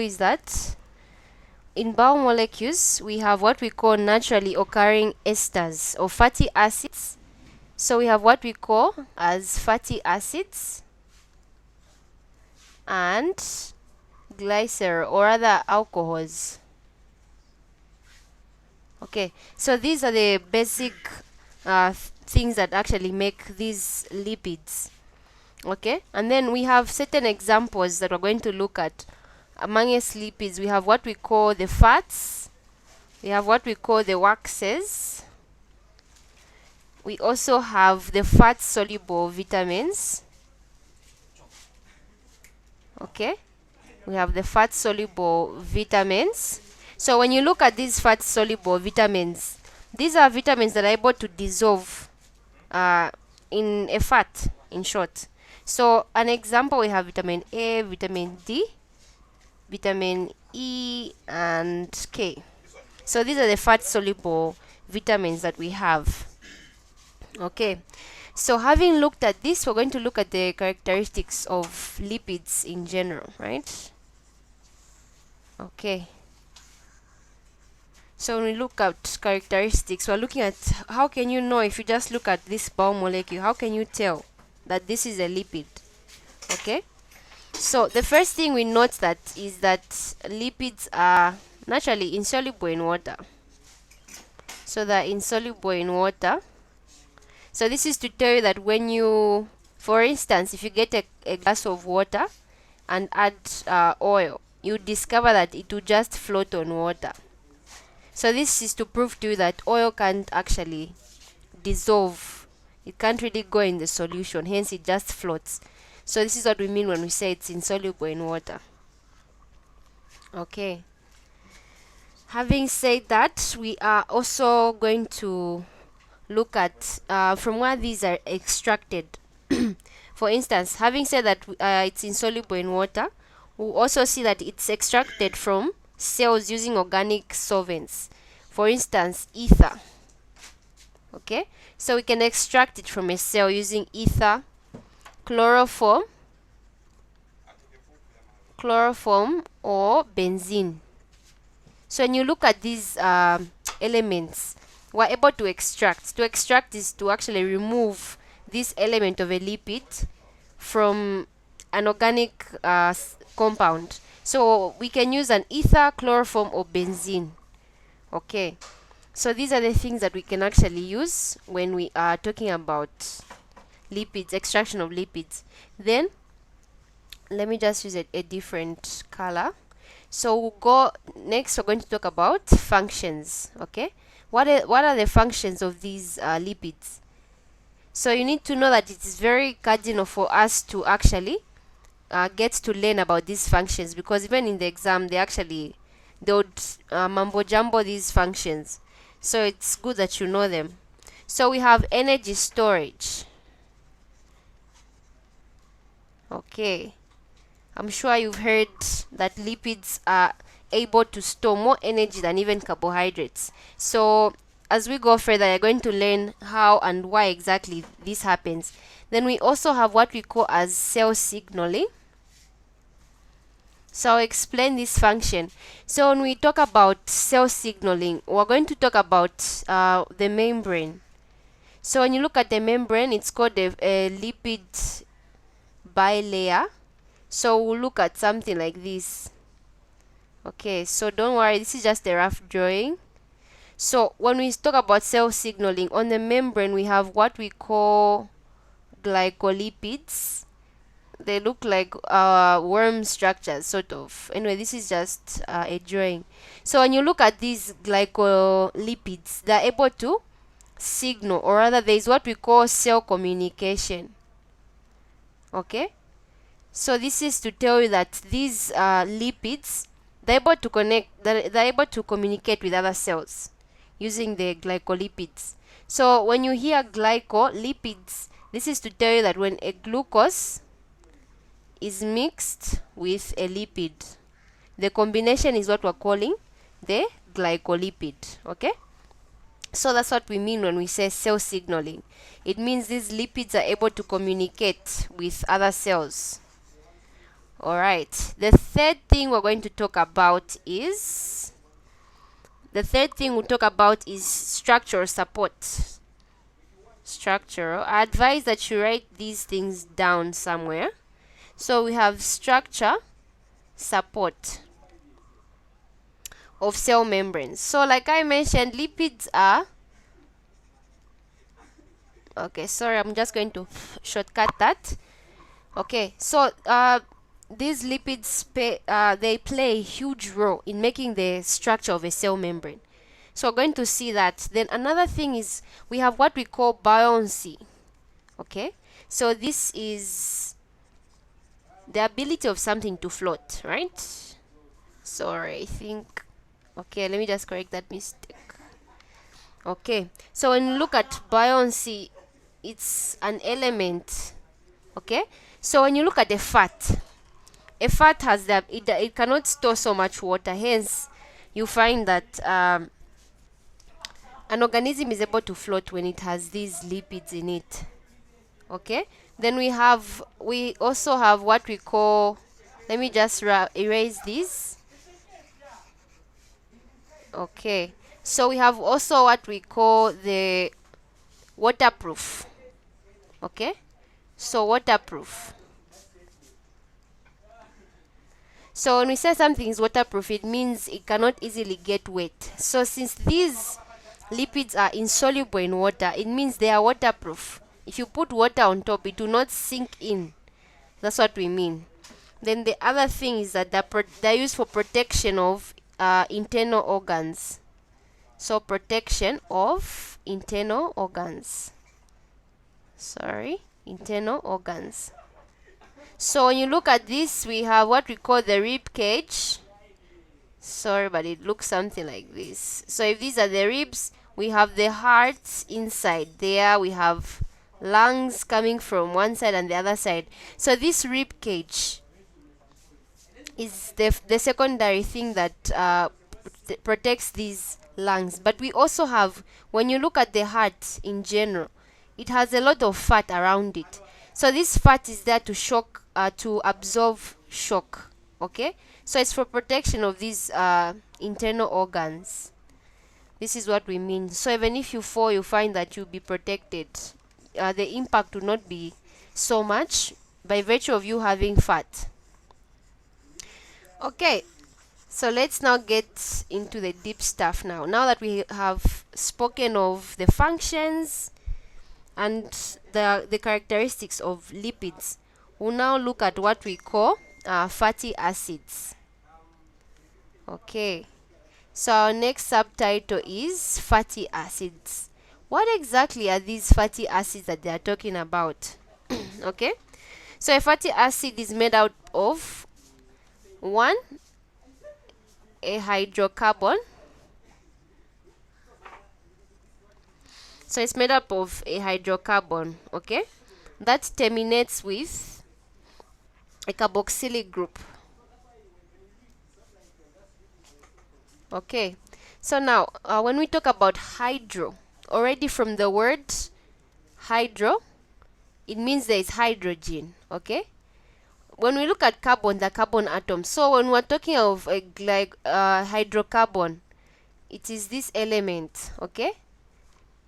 is that in biomolecules we have what we call naturally occurring esters or fatty acids. So we have what we call as fatty acids and glycer or other alcohols. Okay, so these are the basic things that actually make these lipids. Okay, and then we have certain examples that we're going to look at. Amongst lipids, we have what we call the fats, we have what we call the waxes, we also have the fat soluble vitamins. Okay, we have the fat soluble vitamins. So when you look at these fat soluble vitamins, these are vitamins that are able to dissolve in a fat, in short. So an example, we have vitamin A, vitamin D, vitamin E, and K. So these are the fat soluble vitamins that we have. Okay, so having looked at this, we're going to look at the characteristics of lipids in general, right? Okay, so when we look at characteristics, we're looking at how can you know if you just look at this biomolecule, how can you tell that this is a lipid? Okay, so the first thing we note that is that lipids are naturally insoluble in water. So they're insoluble in water. So this is to tell you that when you, for instance, if you get a glass of water and add oil, you discover that it will just float on water. So this is to prove to you that oil can't actually dissolve. It can't really go in the solution, hence it just floats. So this is what we mean when we say it's insoluble in water. Okay. Having said that, we are also going to look at from where these are extracted. For instance, having said that it's insoluble in water, we'll also see that it's extracted from cells using organic solvents. For instance, ether. Okay, so we can extract it from a cell using ether, chloroform, or benzene. So when you look at these elements, we're able to extract. To extract is to actually remove this element of a lipid from an organic compound. So we can use an ether, chloroform, or benzene. Okay, so these are the things that we can actually use when we are talking about lipids, extraction of lipids. Then let me just use a different color. So we'll go next, we're going to talk about functions. Okay, what are the functions of these lipids? So you need to know that it is very cardinal for us to actually get to learn about these functions, because even in the exam they would mumbo jumbo these functions. So it's good that you know them. So we have energy storage. Okay, I'm sure you've heard that lipids are able to store more energy than even carbohydrates. So as we go further, you're going to learn how and why exactly this happens. Then we also have what we call as cell signaling. So I'll explain this function. So when we talk about cell signaling, we're going to talk about the membrane. So when you look at the membrane, it's called a lipid bilayer. So we'll look at something like this. Okay, so don't worry, this is just a rough drawing. So when we talk about cell signaling, on the membrane we have what we call glycolipids. They look like worm structures, sort of. Anyway, this is just a drawing. So when you look at these glycolipids, they're able to signal, or rather there is what we call cell communication. Okay, so this is to tell you that these lipids, they're able to they're able to communicate with other cells using the glycolipids. So when you hear glycolipids, this is to tell you that when a glucose is mixed with a lipid, the combination is what we're calling the glycolipid. Okay, so that's what we mean when we say cell signaling. It means these lipids are able to communicate with other cells. All right, the third thing we're going to talk about is structural support. Structural. I advise that you write these things down somewhere. So we have structure, support of cell membranes. So like I mentioned, lipids are, okay, sorry, I'm just going to shortcut that. Okay, so these lipids they play a huge role in making the structure of a cell membrane. So we're going to see that. Then another thing is we have what we call buoyancy. Okay, so this is the ability of something to float, right? Sorry, I think, okay, let me just correct that mistake. Okay, so when you look at buoyancy, it's an element. Okay, so when you look at a fat has that it cannot store so much water, hence you find that an organism is able to float when it has these lipids in it. Okay, then we also have what we call, let me just erase this. Okay, so we have also what we call the waterproof. Okay, so waterproof. So when we say something is waterproof, it means it cannot easily get wet. So since these lipids are insoluble in water, it means they are waterproof. If you put water on top, it will not sink in. That's what we mean. Then the other thing is that they're used for protection of internal organs. So protection of internal organs. Sorry, internal organs. So when you look at this, we have what we call the rib cage. Sorry, but it looks something like this. So if these are the ribs, we have the heart inside there. We have lungs coming from one side and the other side. So this rib cage is the secondary thing that protects these lungs. But we also have, when you look at the heart in general, it has a lot of fat around it. So this fat is there to to absorb shock. Okay, so it's for protection of these internal organs. This is what we mean. So even if you fall, you find that you'll be protected. The impact will not be so much by virtue of you having fat. Okay, so let's now get into the deep stuff now. Now that we have spoken of the functions and the characteristics of lipids, we'll now look at what we call fatty acids. Okay, so our next subtitle is fatty acids. What exactly are these fatty acids that they are talking about? Okay, so a fatty acid is made out of a hydrocarbon. So it's made up of a hydrocarbon, okay, that terminates with a carboxylic group. Okay, so now when we talk about hydro, already from the word hydro, it means there is hydrogen. Okay, when we look at carbon, the carbon atom, so when we're talking of a hydrocarbon, it is this element. Okay,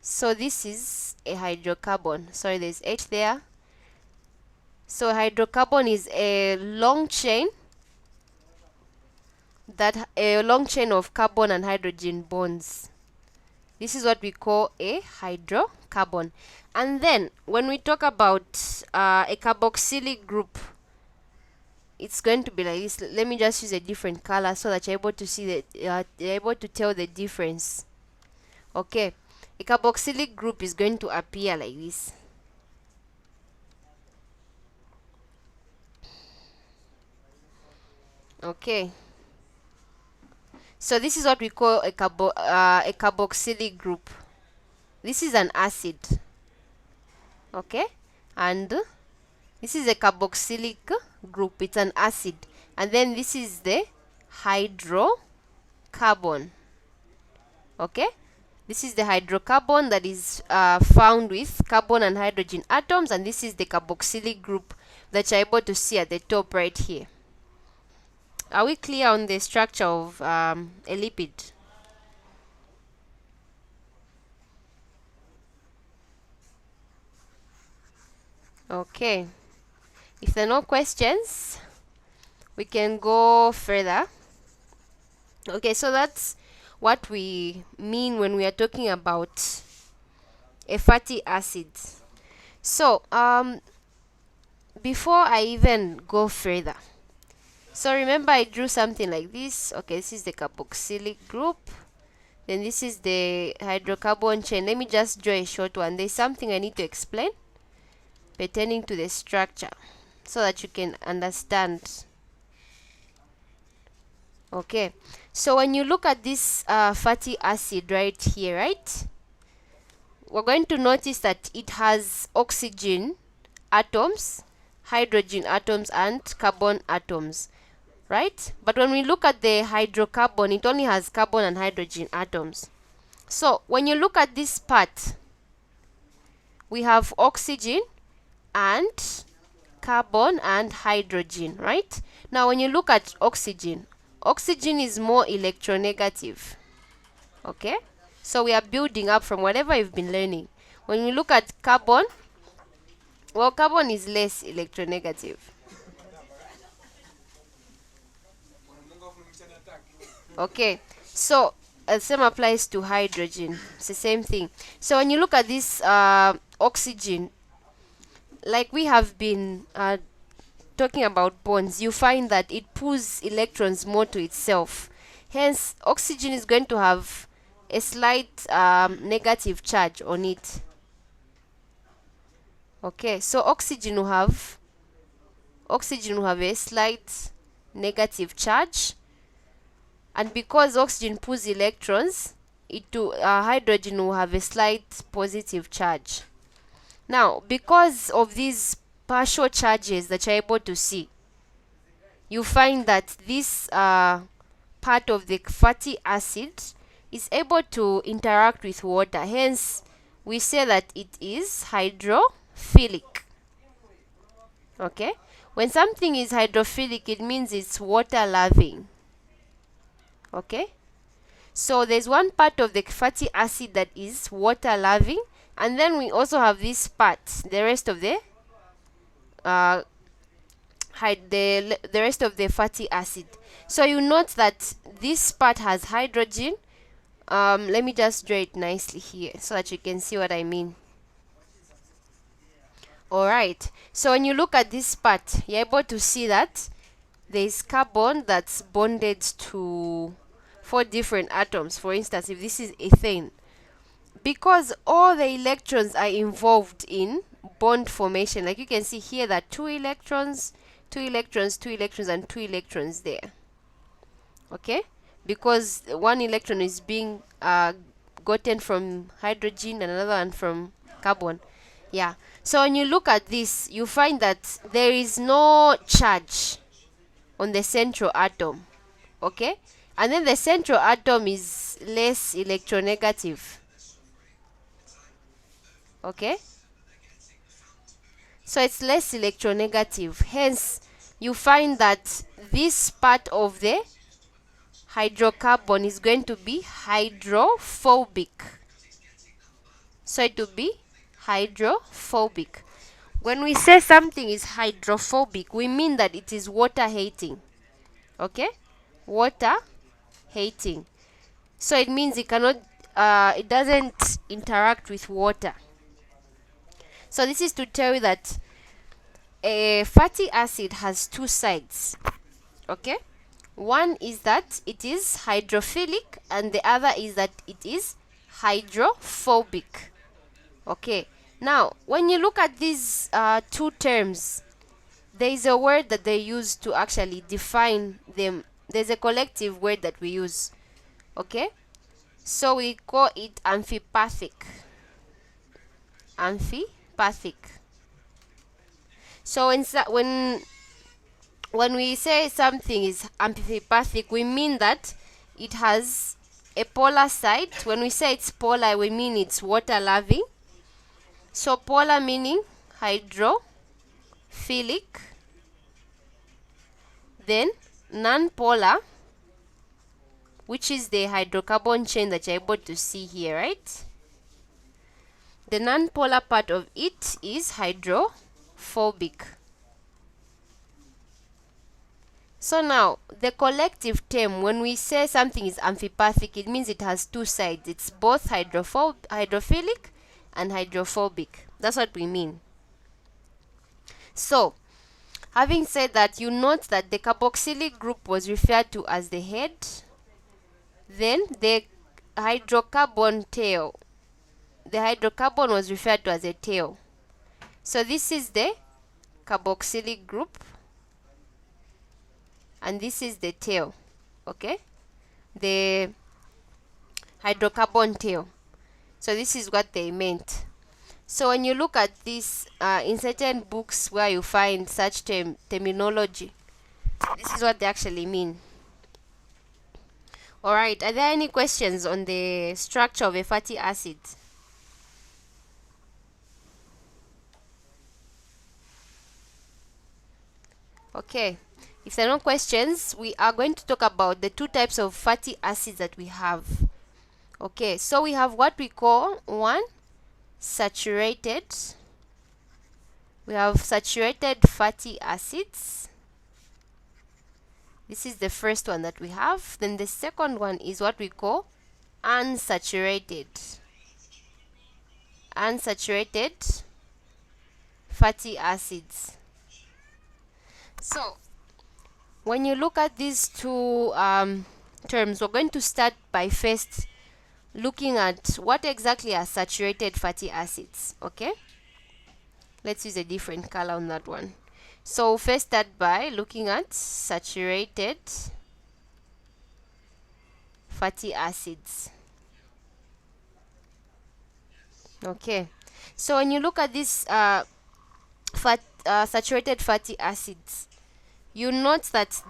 so this is a hydrocarbon. Sorry, there's H there. So hydrocarbon is a long chain of carbon and hydrogen bonds. This is what we call a hydrocarbon. And then when we talk about a carboxylic group, it's going to be like this. Let me just use a different color so that you're able to see you're able to tell the difference. Okay, a carboxylic group is going to appear like this. Okay, so this is what we call a carboxylic group. This is an acid. Okay, and this is a carboxylic group. It's an acid. And then this is the hydrocarbon. Okay, this is the hydrocarbon that is found with carbon and hydrogen atoms, and this is the carboxylic group that you're able to see at the top right here. Are we clear on the structure of a lipid? Okay. If there are no questions, we can go further. Okay, so that's what we mean when we are talking about a fatty acid. So, before I even go further, so remember I drew something like this. Okay, this is the carboxylic group. Then this is the hydrocarbon chain. Let me just draw a short one. There's something I need to explain pertaining to the structure so that you can understand. Okay, so when you look at this fatty acid right here, right, we're going to notice that it has oxygen atoms, hydrogen atoms, and carbon atoms, right? But when we look at the hydrocarbon, it only has carbon and hydrogen atoms. So when you look at this part, we have oxygen and carbon and hydrogen, right? Now when you look at oxygen, oxygen is more electronegative. Okay, so we are building up from whatever you've been learning. When we look at carbon, well, carbon is less electronegative. Okay, so same applies to hydrogen. It's the same thing. So when you look at this oxygen, like we have been talking about bonds, you find that it pulls electrons more to itself. Hence, oxygen is going to have a slight negative charge on it. Okay, so oxygen will have a slight negative charge, and because oxygen pulls electrons, hydrogen will have a slight positive charge. Now, because of these partial charges that you're able to see, you find that this part of the fatty acid is able to interact with water. Hence, we say that it is hydrophilic. Okay, when something is hydrophilic, it means it's water loving. Okay, so there's one part of the fatty acid that is water loving, and then we also have this part, the rest of the rest of the fatty acid. So you note that this part has hydrogen. Let me just draw it nicely here so that you can see what I mean. Alright, so when you look at this part, you're able to see that there is carbon that's bonded to 4 different atoms. For instance, if this is ethane, because all the electrons are involved in bond formation, like you can see here that 2 electrons, 2 electrons, 2 electrons, and 2 electrons there. Okay, because 1 electron is being gotten from hydrogen and another one from carbon. Yeah, so when you look at this, you find that there is no charge on the central atom. Okay, and then the central atom is less electronegative. Okay, so it's less electronegative. Hence, you find that this part of the hydrocarbon is going to be hydrophobic. So it will be hydrophobic. When we say something is hydrophobic, we mean that it is water hating. Okay, water hating. So it means it cannot it doesn't interact with water. So this is to tell you that a fatty acid has 2 sides. Okay, one is that it is hydrophilic, and the other is that it is hydrophobic. Okay, now when you look at these 2 terms, there is a word that they use to actually define them. There's a collective word that we use. Okay, so we call it amphipathic. Amphipathic. So when we say something is amphipathic, we mean that it has a polar side. When we say it's polar, we mean it's water loving. So polar meaning hydrophilic. Then non-polar, which is the hydrocarbon chain that you're able to see here, right? The non-polar part of it is hydrophobic. So now, the collective term, when we say something is amphipathic, it means it has two sides. It's both hydrophilic and hydrophobic. That's what we mean. So, having said that, you note that the carboxylic group was referred to as the head. Then the hydrocarbon tail. The hydrocarbon was referred to as a tail. So this is the carboxylic group. And this is the tail, okay? The hydrocarbon tail. So this is what they meant. So when you look at this in certain books where you find such terminology, this is what they actually mean. Alright, are there any questions on the structure of a fatty acid? Okay. If there are no questions, we are going to talk about the two types of fatty acids that we have. Okay, so we have what we call one, saturated. We have saturated fatty acids. This is the first one that we have. Then the second one is what we call unsaturated. Unsaturated fatty acids. So, when you look at these two terms, we're going to start by first looking at what exactly are saturated fatty acids. Okay, let's use a different color on that one. So first start by looking at saturated fatty acids. Okay, so when you look at this saturated fatty acids, you note that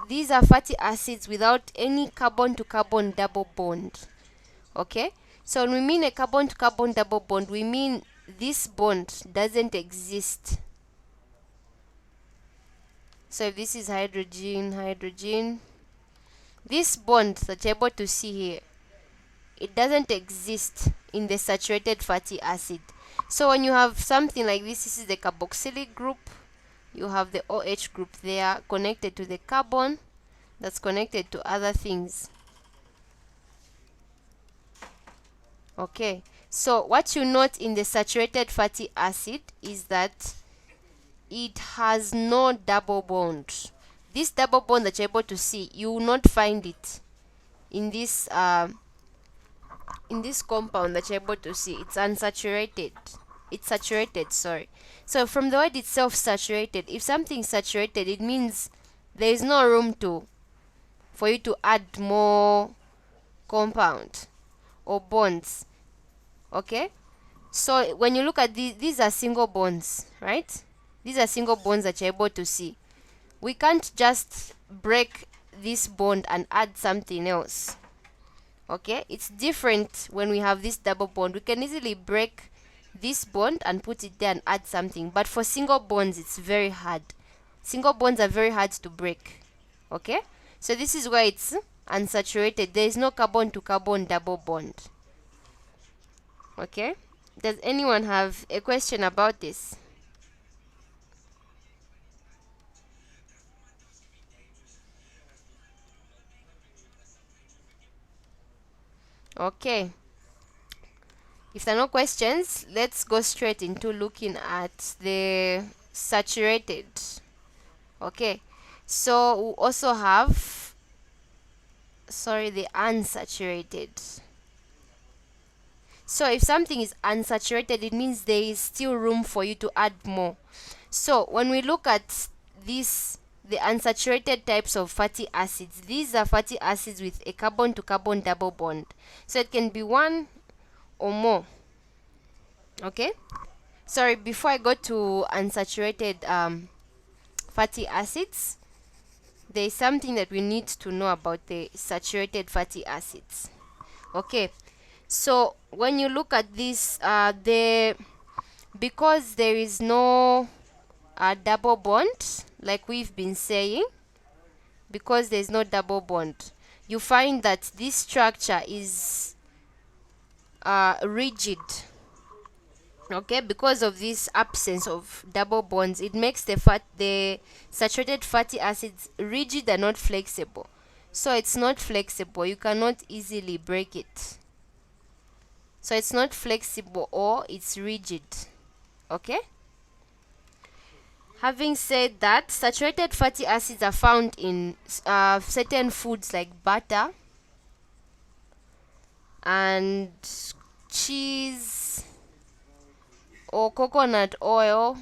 these are fatty acids without any carbon to carbon double bond. Okay, so when we mean a carbon to carbon double bond, we mean this bond doesn't exist. So if this is hydrogen, this bond that you're able to see here, it doesn't exist in the saturated fatty acid. So when you have something like this is the carboxylic group. You have the OH group there connected to the carbon that's connected to other things. Okay, so what you note in the saturated fatty acid is that it has no double bond. This double bond that you're able to see, you will not find it in this compound that you're able to see. It's unsaturated. It's saturated, sorry. So from the word itself, saturated, if something is saturated, it means there is no room for you to add more compound or bonds. Okay, so when you look at these are single bonds, right? These are single bonds that you're able to see. We can't just break this bond and add something else. Okay, it's different when we have this double bond. We can easily break this bond and put it there and add something, but for single bonds it's very hard. Single bonds are very hard to break. Okay, so this is why it's unsaturated. There is no carbon to carbon double bond. Okay, does anyone have a question about this? Okay, if there are no questions, let's go straight into looking at the saturated. Okay, so we also have, the unsaturated. So if something is unsaturated, it means there is still room for you to add more. So when we look at this, the unsaturated types of fatty acids, these are fatty acids with a carbon to carbon double bond. So it can be one or more. Okay, sorry, before I go to unsaturated fatty acids, there is something that we need to know about the saturated fatty acids. Okay, so when you look at this, because there is no double bond, like we've been saying, because there's no double bond, you find that this structure is rigid. Okay, because of this absence of double bonds, it makes the saturated fatty acids rigid and not flexible. So it's not flexible, you cannot easily break it. So it's not flexible, or it's rigid. Okay, having said that, saturated fatty acids are found in certain foods like butter and cheese or coconut oil.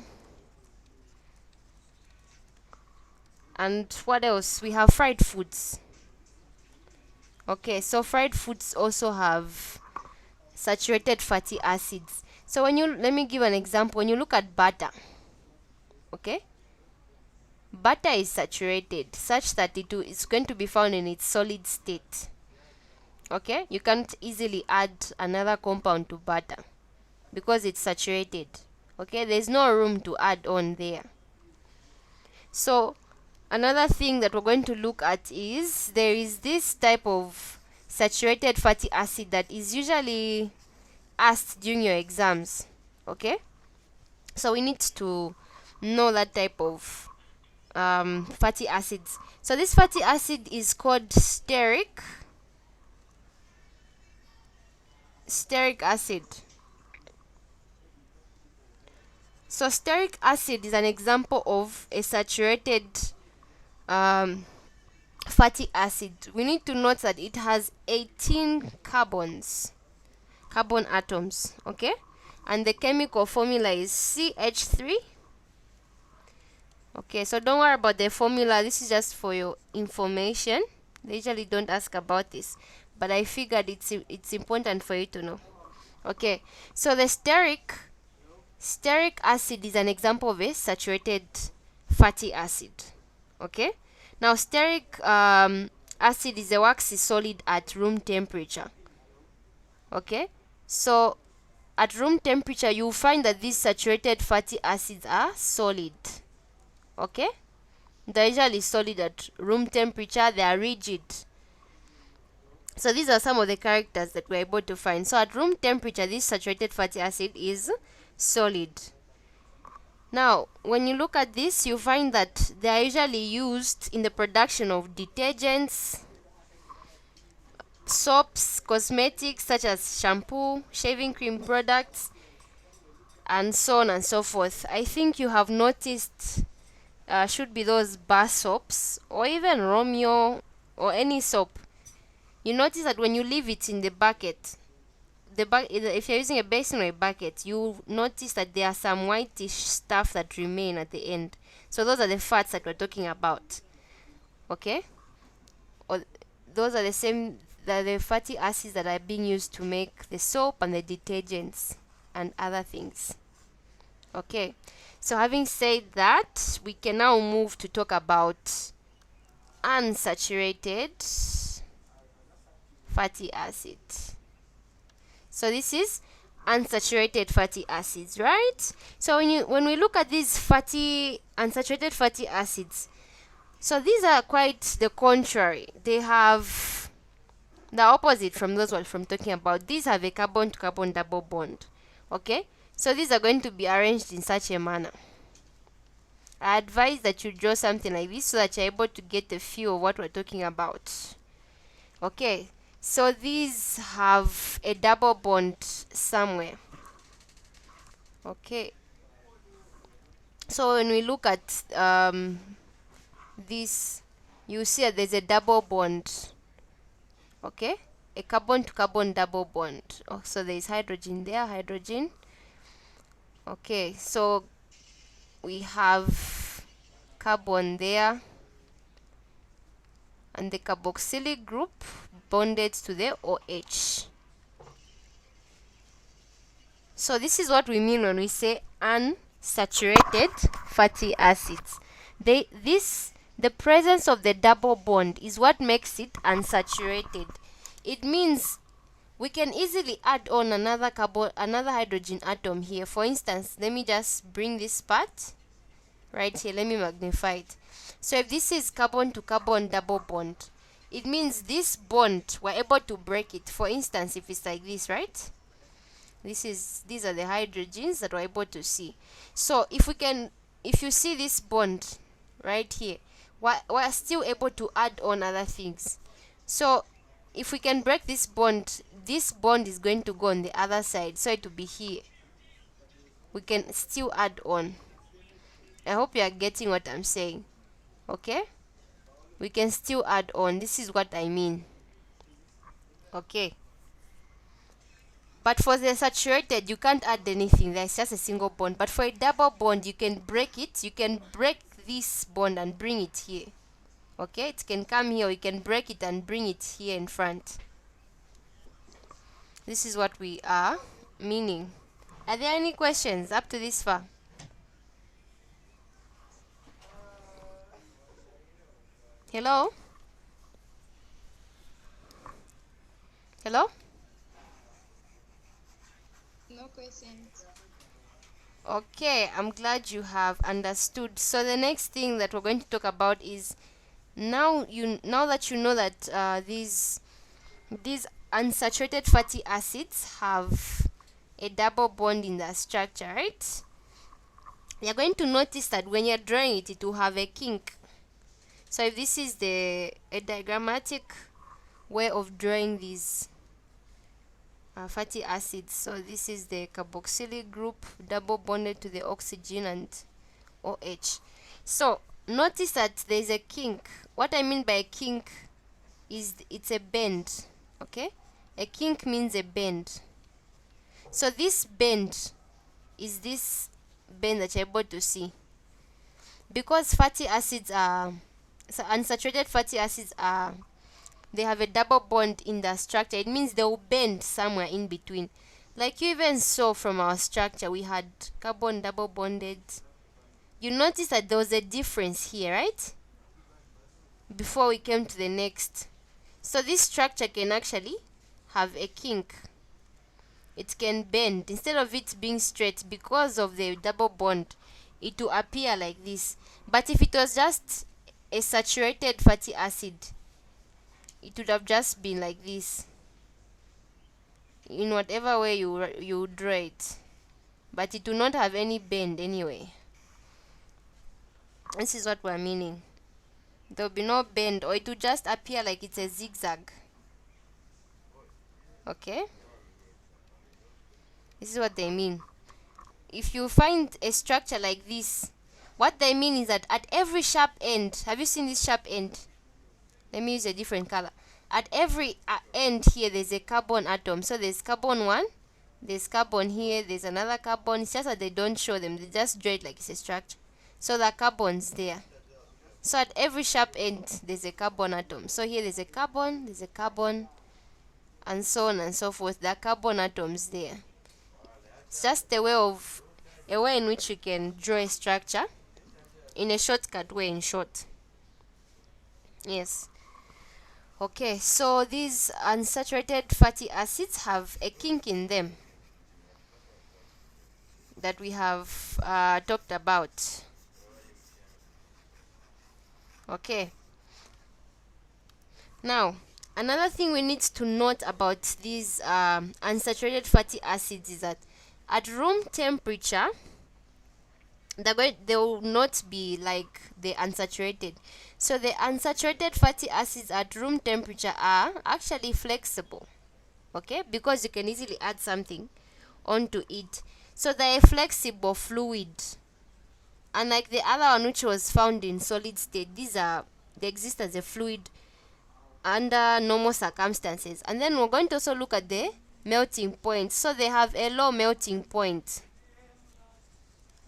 And what else? We have fried foods. Okay, so fried foods also have saturated fatty acids. So let me give an example. When you look at butter, okay, butter is saturated such that it's going to be found in its solid state. Okay, you can't easily add another compound to butter because it's saturated. Okay, there's no room to add on there. So another thing that we're going to look at is there is this type of saturated fatty acid that is usually asked during your exams. Okay, so we need to know that type of fatty acids. So this fatty acid is called stearic acid. So stearic acid is an example of a saturated fatty acid. We need to note that it has 18 carbon atoms. Okay, and the chemical formula is CH3. Okay, so don't worry about the formula, this is just for your information. They usually don't ask about this, but I figured it's important for you to know. Okay, so the stearic acid is an example of a saturated fatty acid. Okay, now stearic acid is a waxy solid at room temperature. Okay, so at room temperature you'll find that these saturated fatty acids are solid. Okay, they're usually solid at room temperature, they are rigid. So these are some of the characters that we're able to find. So at room temperature, this saturated fatty acid is solid. Now when you look at this, you find that they are usually used in the production of detergents, soaps, cosmetics such as shampoo, shaving cream products, and so on and so forth. I think you have noticed should be those bar soaps or even Romeo or any soap. You notice that when you leave it in the bucket, if you're using a basin or a bucket, you notice that there are some whitish stuff that remain at the end. So those are the fats that we're talking about. Okay, or those are the fatty acids that are being used to make the soap and the detergents and other things. Okay, so having said that, we can now move to talk about unsaturated fatty acids. So this is unsaturated fatty acids, right? So when we look at these unsaturated fatty acids, so these are quite the contrary. They have the opposite from those what I'm talking about. These have a carbon to carbon double bond. Okay, so these are going to be arranged in such a manner. I advise that you draw something like this so that you're able to get a feel of what we're talking about. Okay, so these have a double bond somewhere. Okay, so when we look at this, you see that there's a double bond. Okay, a carbon to carbon double bond. Oh, so there's hydrogen there, hydrogen. Okay, so we have carbon there, and the carboxylic group bonded to the OH. So this is what we mean when we say unsaturated fatty acids. The presence of the double bond is what makes it unsaturated. It means we can easily add on another hydrogen atom here. For instance, let me just bring this part right here. Let me magnify it. So if this is carbon to carbon double bond, it means this bond, we're able to break it. For instance, if it's like this, right? These are the hydrogens that we're able to see. So if you see this bond right here, we're still able to add on other things. So if we can break this bond is going to go on the other side, so it will be here. We can still add on. I hope you are getting what I'm saying. Okay, we can still add on. This is what I mean. Okay, but for the saturated, you can't add anything. There's just a single bond. But for a double bond, you can break it. You can break this bond and bring it here. Okay, it can come here, or you can break it and bring it here in front. This is what we are meaning. Are there any questions up to this far? Hello? Hello? No questions. Okay, I'm glad you have understood. So the next thing that we're going to talk about is now that you know that these unsaturated fatty acids have a double bond in their structure, right? You're going to notice that when you're drawing it, it will have a kink. So if this is a diagrammatic way of drawing these fatty acids, so this is the carboxylic group double bonded to the oxygen and OH. So notice that there's a kink. What I mean by a kink is it's a bend. Okay, a kink means a bend. So this bend is this bend that you're able to see, because fatty acids are unsaturated fatty acids are, they have a double bond in the structure. It means they will bend somewhere in between. Like you even saw from our structure, we had carbon double bonded. You notice that there was a difference here, right? Before we came to the next. So this structure can actually have a kink. It can bend. Instead of it being straight, because of the double bond, it will appear like this. But if it was just a saturated fatty acid, it would have just been like this, in whatever way you draw it, but it will not have any bend anyway. This is what we're meaning. There will be no bend, or it will just appear like it's a zigzag. Okay, this is what they mean. If you find a structure like this, what they mean is that at every sharp end, have you seen this sharp end? Let me use a different color. At every end here, there's a carbon atom. So there's carbon 1, there's carbon here, there's another carbon. It's just that they don't show them. They just draw it like it's a structure. So the carbon's there. So at every sharp end, there's a carbon atom. So here there's a carbon, and so on and so forth. The carbon atoms there. It's just a way in which you can draw a structure in a shortcut way, in short. Yes. Okay, so these unsaturated fatty acids have a kink in them that we have talked about. Okay. Now, another thing we need to note about these unsaturated fatty acids is that at room temperature, they will not be like the unsaturated. So the unsaturated fatty acids at room temperature are actually flexible, okay, because you can easily add something onto it. So they're a flexible fluid, unlike the other one which was found in solid state. They exist as a fluid under normal circumstances. And then we're going to also look at the melting point. So they have a low melting point.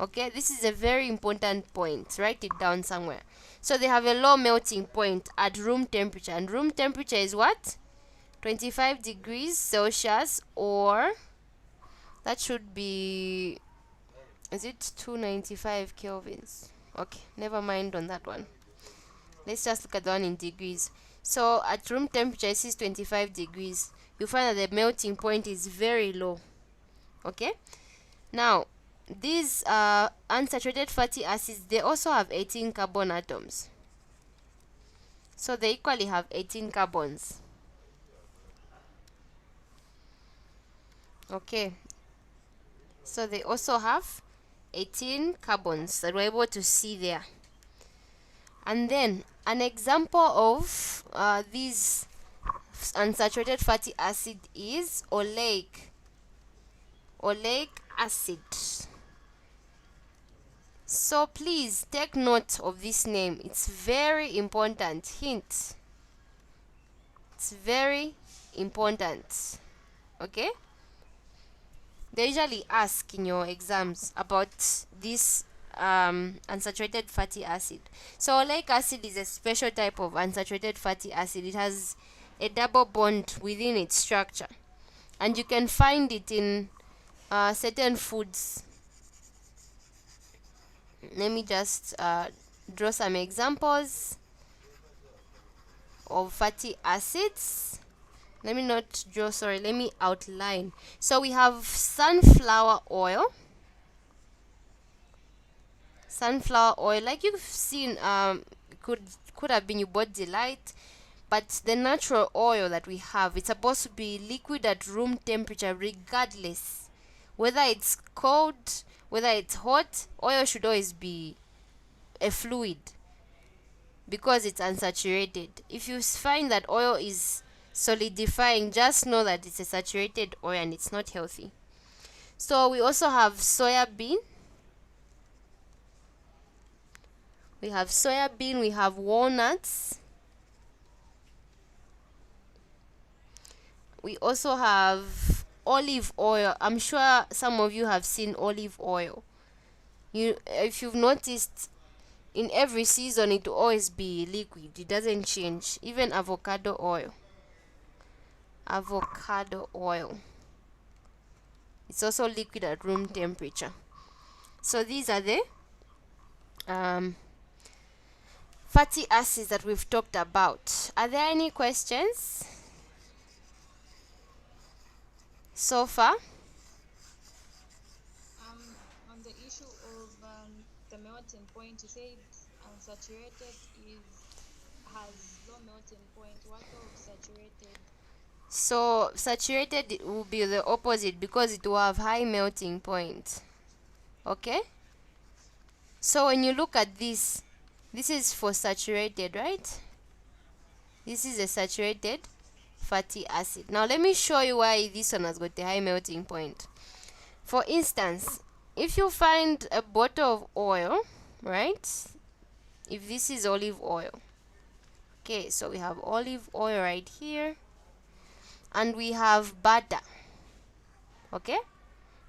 Okay, this is a very important point. Write it down somewhere. So they have a low melting point at room temperature. And room temperature is what? 25 degrees Celsius, or that should be, is it 295 kelvins? Okay, never mind on that one. Let's just look at the one in degrees. So at room temperature, this is 25 degrees. You find that the melting point is very low. Okay, now these unsaturated fatty acids, they also have 18 carbon atoms. So they equally have 18 carbons. Okay, so they also have 18 carbons that we're able to see there. And then an example of these unsaturated fatty acid is oleic acid. So please take note of this name. It's very important. Hint, it's very important. Okay, they usually ask in your exams about this unsaturated fatty acid. So oleic acid is a special type of unsaturated fatty acid. It has a double bond within its structure, and you can find it in certain foods. Let me just draw some examples of fatty acids. Let me outline. So we have sunflower oil, like you've seen. Could have been you bought Delight, but the natural oil that we have, it's supposed to be liquid at room temperature regardless whether it's cold, whether it's hot. Oil should always be a fluid because it's unsaturated. If you find that oil is solidifying, just know that it's a saturated oil and it's not healthy. So we also have soya bean. We have walnuts. We also have olive oil. I'm sure some of you have seen olive oil. If you've noticed, in every season it will always be liquid. It doesn't change. Even avocado oil. It's also liquid at room temperature. So these are the fatty acids that we've talked about. Are there any questions so far? On the issue of the melting point, you said unsaturated has low melting point. What of saturated? So saturated will be the opposite because it will have high melting point. Okay, so when you look at this is for saturated, right? This is a saturated fatty acid. Now let me show you why this one has got a high melting point. For instance, if you find a bottle of oil, right? If this is olive oil, okay, so we have olive oil right here, and we have butter. Okay,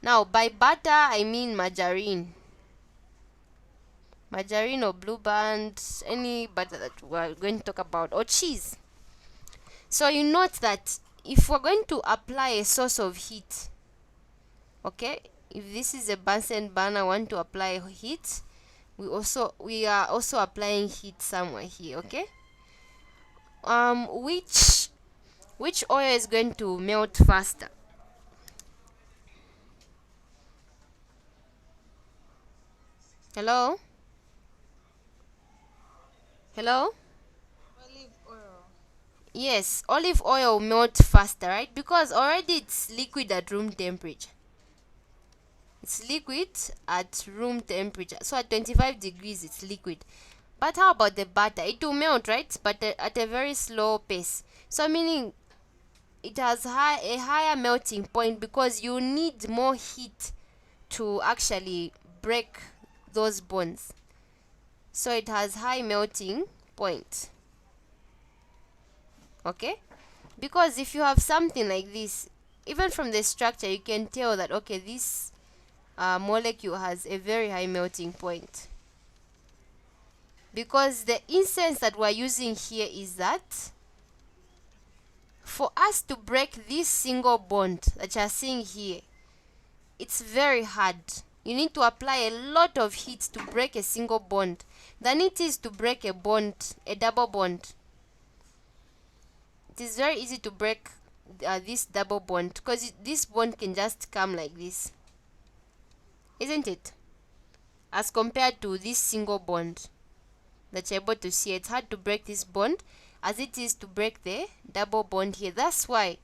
now by butter I mean margarine or Blue Band, any butter that we're going to talk about, or cheese. So you note that if we're going to apply a source of heat, okay, if this is a Bunsen burner, I want to apply heat, we are also applying heat somewhere here. Okay, which oil is going to melt faster? Hello? Olive oil. Yes, olive oil will melt faster, right? Because already it's liquid at room temperature. So at 25 degrees it's liquid. But how about the butter? It will melt, right? But at a very slow pace. So meaning it has a higher melting point because you need more heat to actually break those bonds. So it has high melting point. Okay, because if you have something like this, even from the structure you can tell that, okay, this molecule has a very high melting point, because the instance that we're using here is that for us to break this single bond that you're seeing here, it's very hard. You need to apply a lot of heat to break a single bond than it is to break a double bond. It is very easy to break this double bond because this bond can just come like this, isn't it? As compared to this single bond, that you're able to see. It's hard to break this bond as it is to break the double bond here. That's why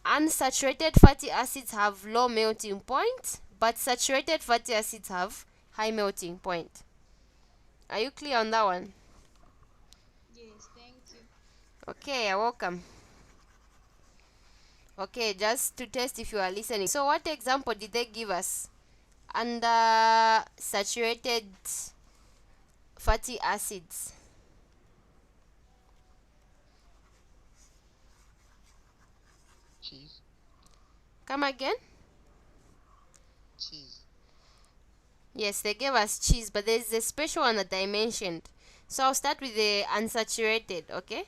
unsaturated fatty acids have low melting point, but saturated fatty acids have high melting point. Are you clear on that one? Yes, thank you. Okay, you're welcome. Okay, just to test if you are listening. So what example did they give us under saturated fatty acids? Cheese. Come again? Cheese. Yes, they gave us cheese, but there's a special one that I mentioned. So I'll start with the unsaturated, okay?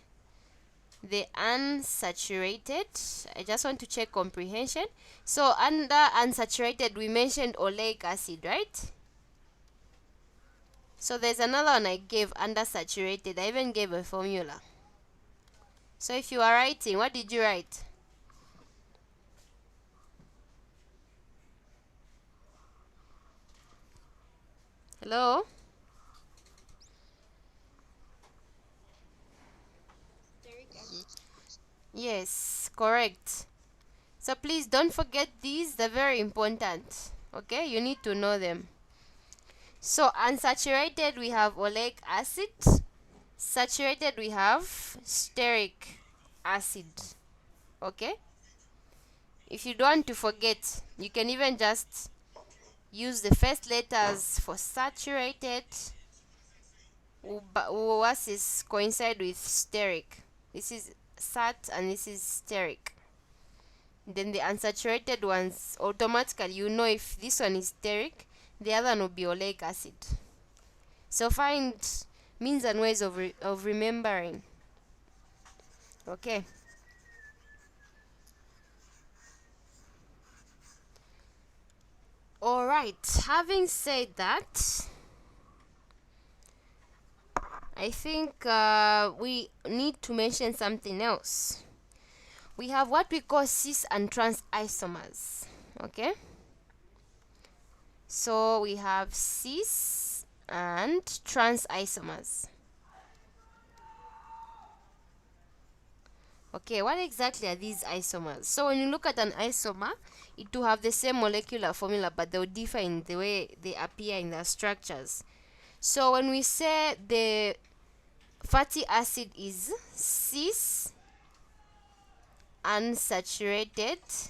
The unsaturated, I just want to check comprehension. So under unsaturated, we mentioned oleic acid, right? So there's another one I gave under saturated. I even gave a formula. So if you are writing, what did you write? Hello? Steric acid. Yes, correct. So please don't forget these, they're very important. Okay, you need to know them. So unsaturated, we have oleic acid. Saturated, we have steric acid. Okay, if you don't want to forget, you can even just use the first letters for saturated versus coincide with steric. This is sat and this is steric. Then the unsaturated ones, automatically you know if this one is steric, the other one will be oleic acid. So find means and ways of remembering. Okay. Alright, having said that, I think we need to mention something else. We have what we call cis and trans isomers. Okay, so we have cis and trans isomers. Okay, what exactly are these isomers? So when you look at an isomer, it will have the same molecular formula, but they'll differ in the way they appear in their structures. So when we say the fatty acid is cis unsaturated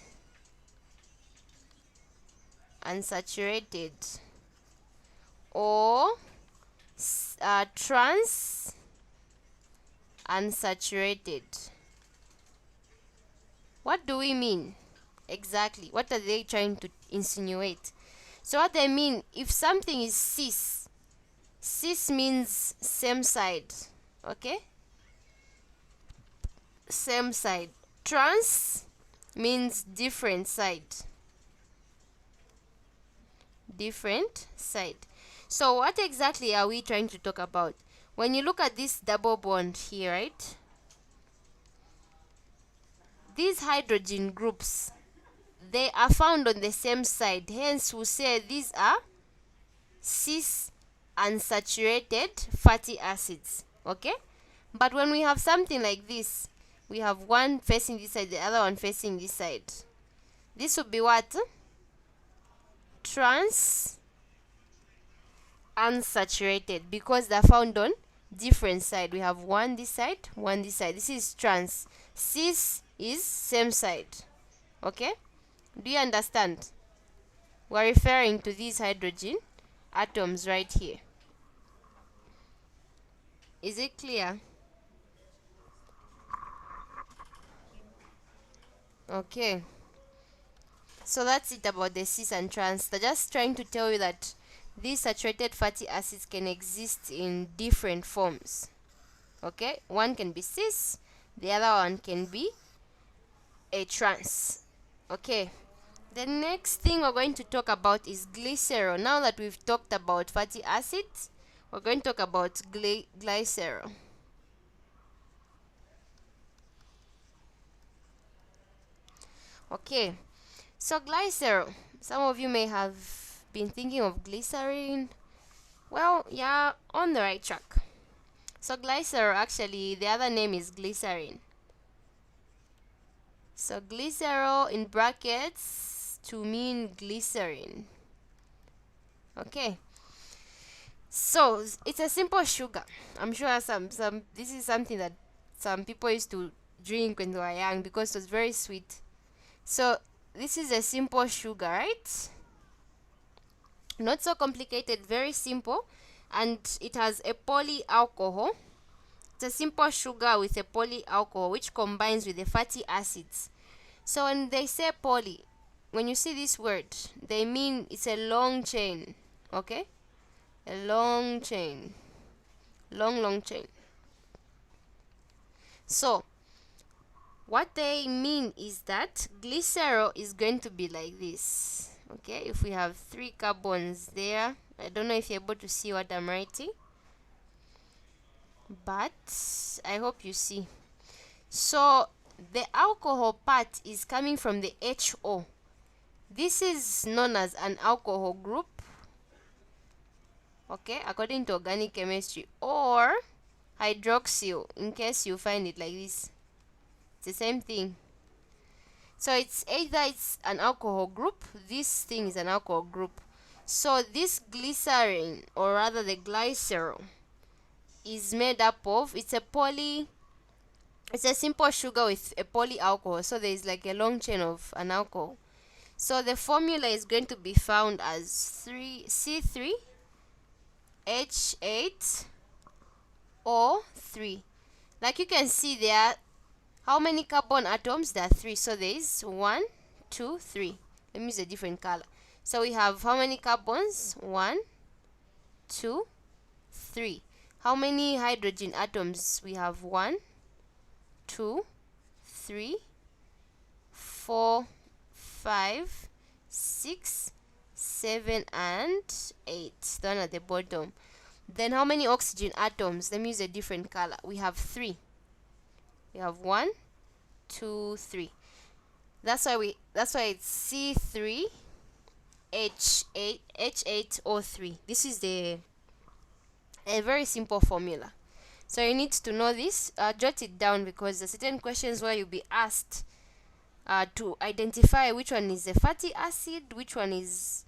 or trans unsaturated, what do we mean exactly? What are they trying to insinuate? So what they mean, if something is cis means same side. Okay, same side. Trans means different side. Different side. So what exactly are we trying to talk about? When you look at this double bond here, right? These hydrogen groups, they are found on the same side. Hence, we say these are cis unsaturated fatty acids. Okay? But when we have something like this, we have one facing this side, the other one facing this side. This would be what? Trans unsaturated, because they're found on different side. We have one this side, one this side. This is trans. Cis is same side. Okay? Do you understand? We're referring to these hydrogen atoms right here. Is it clear? Okay. So that's it about the cis and trans. They're just trying to tell you that these saturated fatty acids can exist in different forms. Okay? One can be cis, the other one can be a trans. Okay. The next thing we're going to talk about is glycerol. Now that we've talked about fatty acids, we're going to talk about glycerol. Okay, so glycerol, some of you may have been thinking of glycerin. Well, yeah, on the right track. So glycerol, actually the other name is glycerin. So glycerol in brackets to mean glycerin. Okay, so it's a simple sugar. I'm sure some this is something that some people used to drink when they were young because it was very sweet. So this is a simple sugar, right? Not so complicated, very simple, and it has a polyalcohol. It's a simple sugar with a polyalcohol which combines with the fatty acids. So when they say poly, when you see this word, they mean it's a long chain. Okay, a long chain, long chain. So what they mean is that glycerol is going to be like this. Okay, if we have 3 carbons there, I don't know if you're able to see what I'm writing, but I hope you see. So the alcohol part is coming from the HO. This is known as an alcohol group, okay, according to organic chemistry, or hydroxyl, in case you find it like this. It's the same thing. So it's either it's an alcohol group, this thing is an alcohol group. So this glycerin, or rather the glycerol, is made up of, it's a simple sugar with a polyalcohol. So there is like a long chain of an alcohol. So the formula is going to be found as C3H8O3. Like you can see there, how many carbon atoms? There are 3. So there is 1, 2, 3. Let me use a different color. So we have how many carbons? 1, 2, 3. How many hydrogen atoms? We have 1, 2, 3, 4, 5, 6, 7, and 8. Down at the bottom. Then how many oxygen atoms? Let me use a different color. We have 3. We have 1, 2, 3. That's why it's C3H8O3. This is a very simple formula. So you need to know this. Jot it down, because there are certain questions where you'll be asked to identify which one is a fatty acid, which one is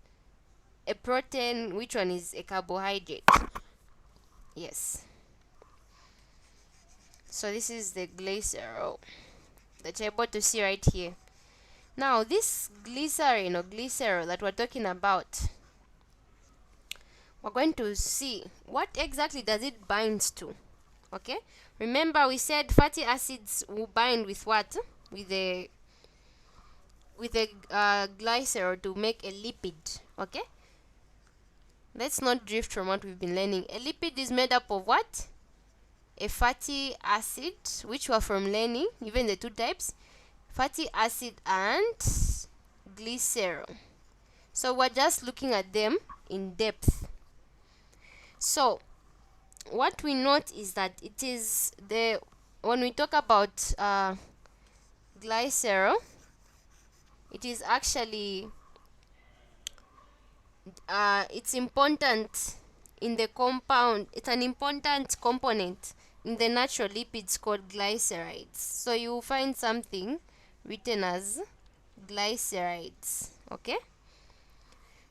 a protein, which one is a carbohydrate. Yes. So this is the glycerol that you're able to see right here. Now this glycerin or glycerol that we're talking about, we're going to see what exactly does it bind to. Okay, remember we said fatty acids will bind with what? With the glycerol to make a lipid. Okay, let's not drift from what we've been learning. A lipid is made up of what? A fatty acid, which were from learning, even the 2 types, fatty acid and glycerol. So we're just looking at them in depth. So what we note is that it is when we talk about glycerol, it is actually it's important in the compound. It's an important component in the natural lipids called glycerides. So you will find something written as glycerides. Okay,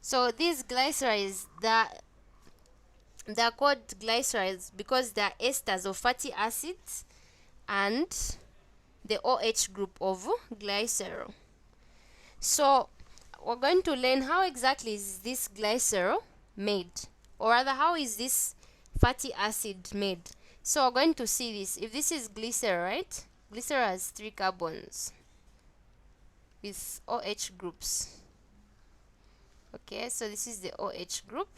so these glycerides, they're called glycerides because they are esters of fatty acids and the OH group of glycerol. So we're going to learn how exactly is this glycerol made, or rather how is this fatty acid made. So we're going to see this. If this is glycerol, right? Glycerol has 3 carbons with OH groups. Okay, so this is the OH group.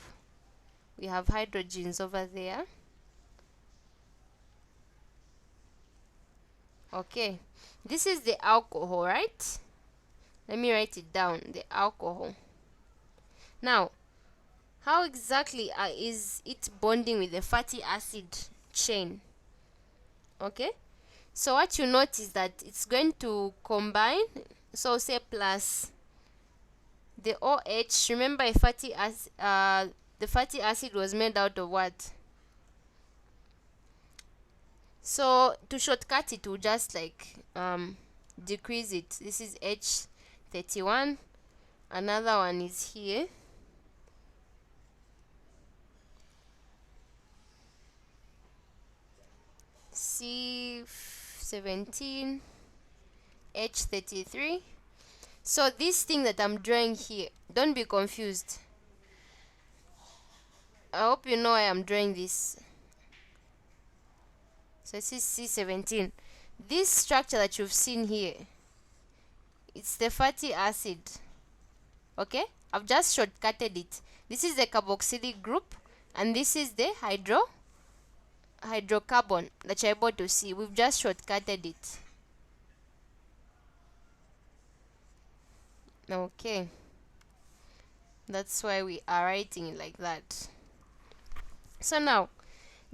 We have hydrogens over there. Okay, this is the alcohol, right? Let me write it down, the alcohol. Now, how exactly is it bonding with the fatty acid chain? Okay, so what you note is that it's going to combine. So say plus the OH. Remember, the fatty acid was made out of what? So to shortcut it, we'll just like decrease it. This is H31. Another one is here. C17, H33. So this thing that I'm drawing here, don't be confused. I hope you know why I'm drawing this. So this is C17. This structure that you've seen here, it's the fatty acid. Okay, I've just shortcutted it. This is the carboxylic group, and this is the hydrocarbon that you're able to see. We've just shortcutted it. Okay, that's why we are writing it like that. So now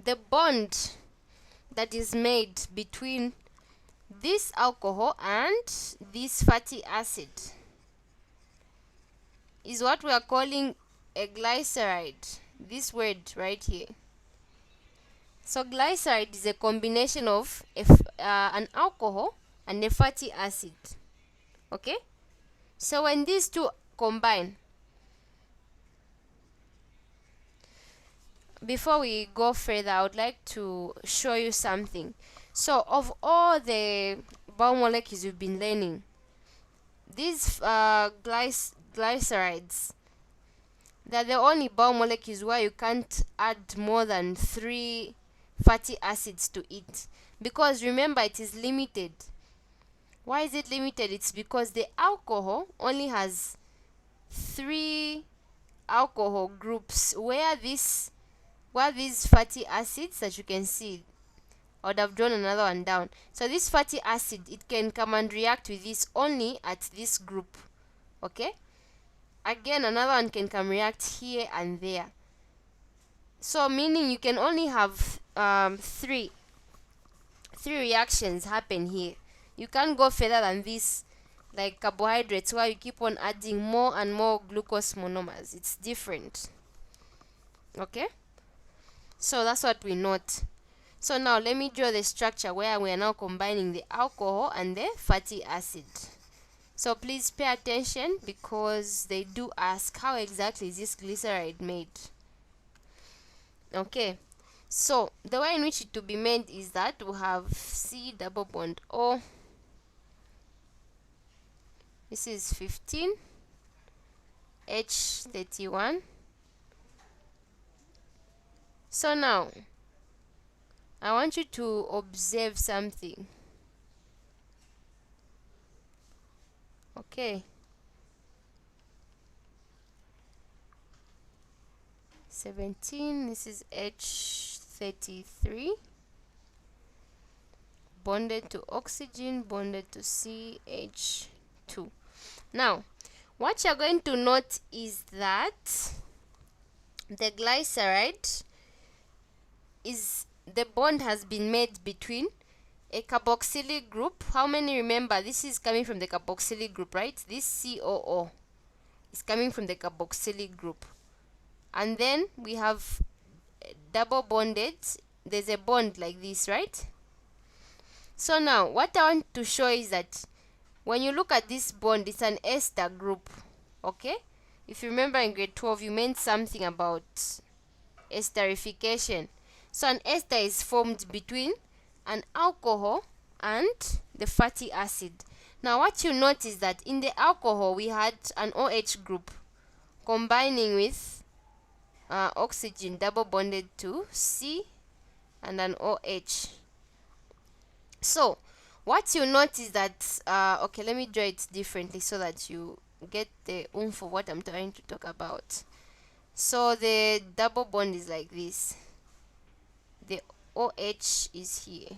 the bond that is made between this alcohol and this fatty acid is what we are calling a glyceride. This word right here. So glyceride is a combination of an alcohol and a fatty acid. Okay, so when these two combine, before we go further, I would like to show you something. So of all the biomolecules you've been learning, these glycerides, they're the only biomolecules where you can't add more than 3 fatty acids to it, because remember, it is limited. Why is it limited? It's because the alcohol only has 3 alcohol groups, where these fatty acids that you can see, I would have drawn another one down. So this fatty acid, it can come and react with this only at this group. Okay, again another one can come react here and there. So meaning you can only have three reactions happen here. You can't go further than this, like carbohydrates, where you keep on adding more and more glucose monomers. It's different. Okay, so that's what we note. So now let me draw the structure where we are now combining the alcohol and the fatty acid. So please pay attention, because they do ask how exactly is this glyceride made. Okay, so the way in which it to be made is that we have C double bond O. This is 15, H31. So now I want you to observe something. Okay, 17, this is H33, bonded to oxygen, bonded to CH2. Now what you're going to note is that the glyceride is, the bond has been made between a carboxylic group. How many remember this is coming from the carboxylic group, right? This COO is coming from the carboxylic group. And then we have double bonded, there's a bond like this, right? So now what I want to show is that when you look at this bond, it's an ester group. Okay, if you remember in grade 12 you meant something about esterification. So an ester is formed between an alcohol and the fatty acid. Now what you notice that in the alcohol we had an OH group combining with oxygen double bonded to C and an OH. So what you notice that okay, let me draw it differently so that you get the oomph of what I'm trying to talk about. So the double bond is like this, the OH is here.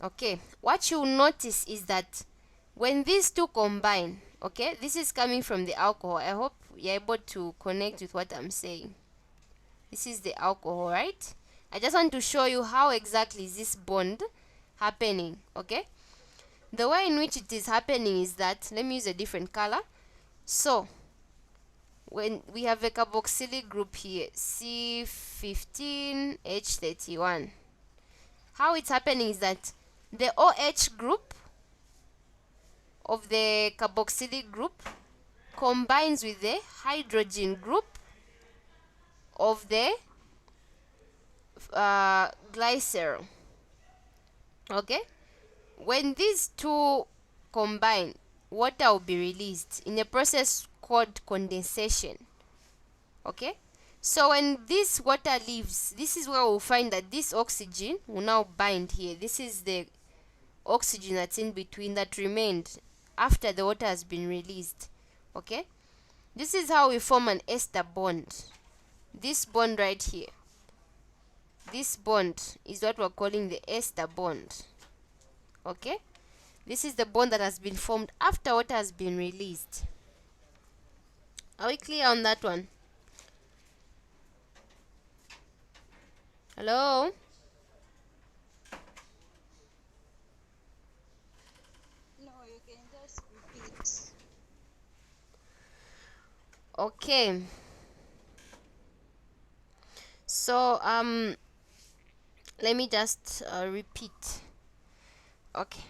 Okay, what you notice is that when these two combine, okay, this is coming from the alcohol. I hope you're able to connect with what I'm saying. This is the alcohol, right? I just want to show you how exactly is this bond happening. Okay, the way in which it is happening is that, let me use a different color. So when we have a carboxylic group here, C15H31, How it's happening is that the OH group of the carboxylic group combines with the hydrogen group of the glycerol. Okay, when these two combine, water will be released in a process called condensation. Okay, so when this water leaves, this is where we'll find that this oxygen will now bind here. This is the oxygen that's in between that remained after the water has been released. Okay, this is how we form an ester bond. This bond right here, this bond is what we're calling the ester bond. Okay, this is the bond that has been formed after water has been released. Are we clear on that one? Hello? No, you can just repeat. Okay, so let me just repeat. Okay,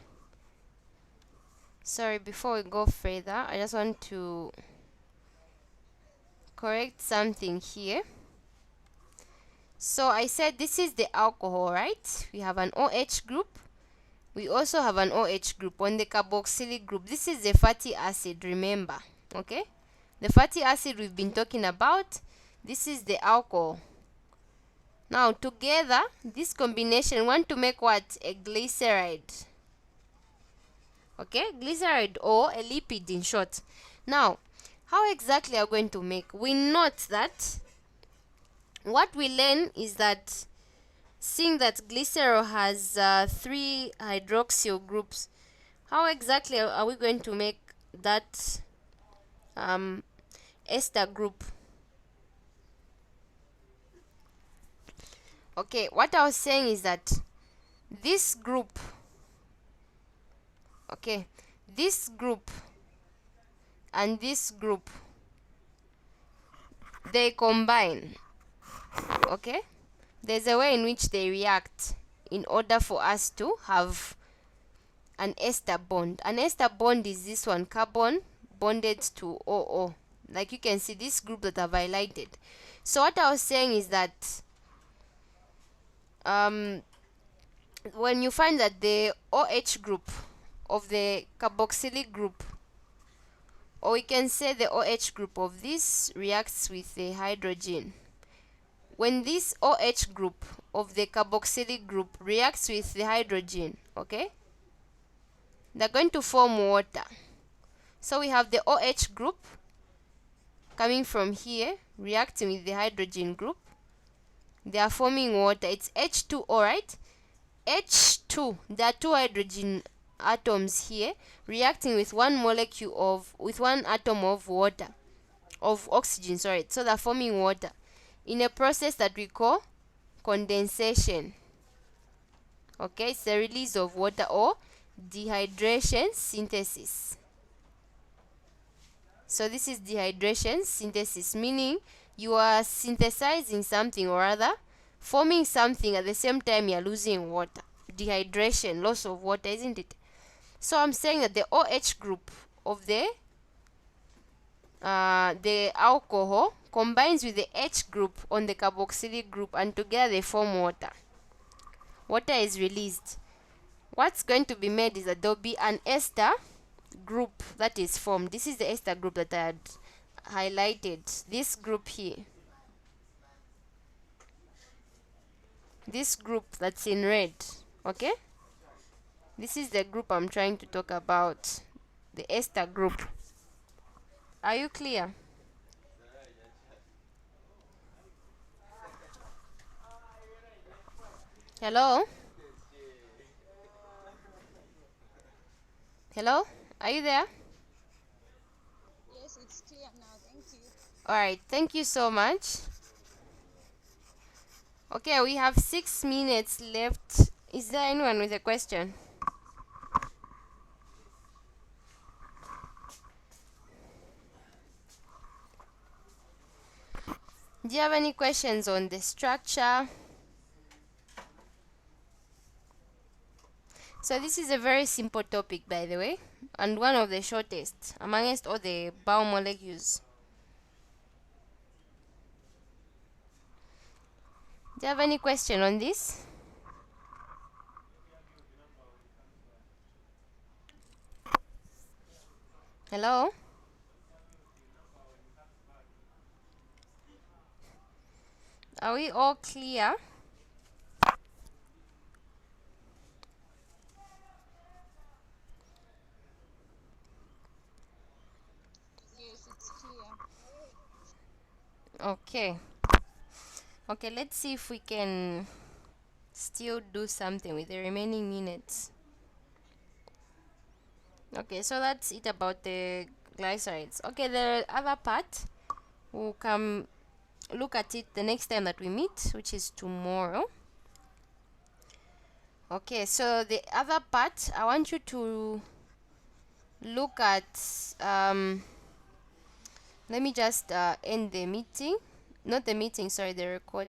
sorry, before we go further, I just want to correct something here. So I said this is the alcohol, right? We have an OH group. We also have an OH group on the carboxylic group. This is the fatty acid, remember. Okay, the fatty acid we've been talking about. This is the alcohol. Now together, this combination want to make what? A glyceride. Okay, glyceride, or a lipid in short. Now, how exactly are we going to make? We note that what we learn is that seeing that glycerol has 3 hydroxyl groups, how exactly are we going to make that ester group? Okay, what I was saying is that this group, okay, this group and this group, they combine. Okay, there's a way in which they react in order for us to have an ester bond. An ester bond is this one, carbon bonded to OO. Like you can see this group that I've highlighted. So what I was saying is that when you find that the OH group of the carboxylic group, or we can say the OH group of this, reacts with the hydrogen. When this OH group of the carboxylic group reacts with the hydrogen, okay, they're going to form water. So we have the OH group coming from here, reacting with the hydrogen group. They are forming water. It's H2O, right? H2, there are 2 hydrogen atoms here reacting with one atom of water, of oxygen, sorry. So they're forming water in a process that we call condensation. Okay, it's the release of water, or dehydration synthesis. So this is dehydration synthesis, meaning you are synthesizing something or other, forming something, at the same time you're losing water. Dehydration, loss of water, isn't it? So I'm saying that the OH group of the alcohol combines with the H group on the carboxylic group, and together they form water. Water is released. What's going to be made is that there'll be an ester group that is formed. This is the ester group that I had highlighted. This group here, this group that's in red, okay, this is the group I'm trying to talk about, the ester group. Are you clear? Hello? Hello? Are you there? Yes, it's clear now. Thank you. Alright, thank you so much. Okay, we have 6 minutes left. Is there anyone with a question? Do you have any questions on the structure? So this is a very simple topic, by the way, and one of the shortest amongst all the biomolecules. Do you have any question on this? Hello? Are we all clear? Yes, it's clear. Okay. Okay, let's see if we can still do something with the remaining minutes. Okay, so that's it about the glycerides. Okay, the other part, we'll come look at it the next time that we meet, which is tomorrow. Okay, so the other part, I want you to look at, let me just end the meeting, not the meeting, sorry, the recording.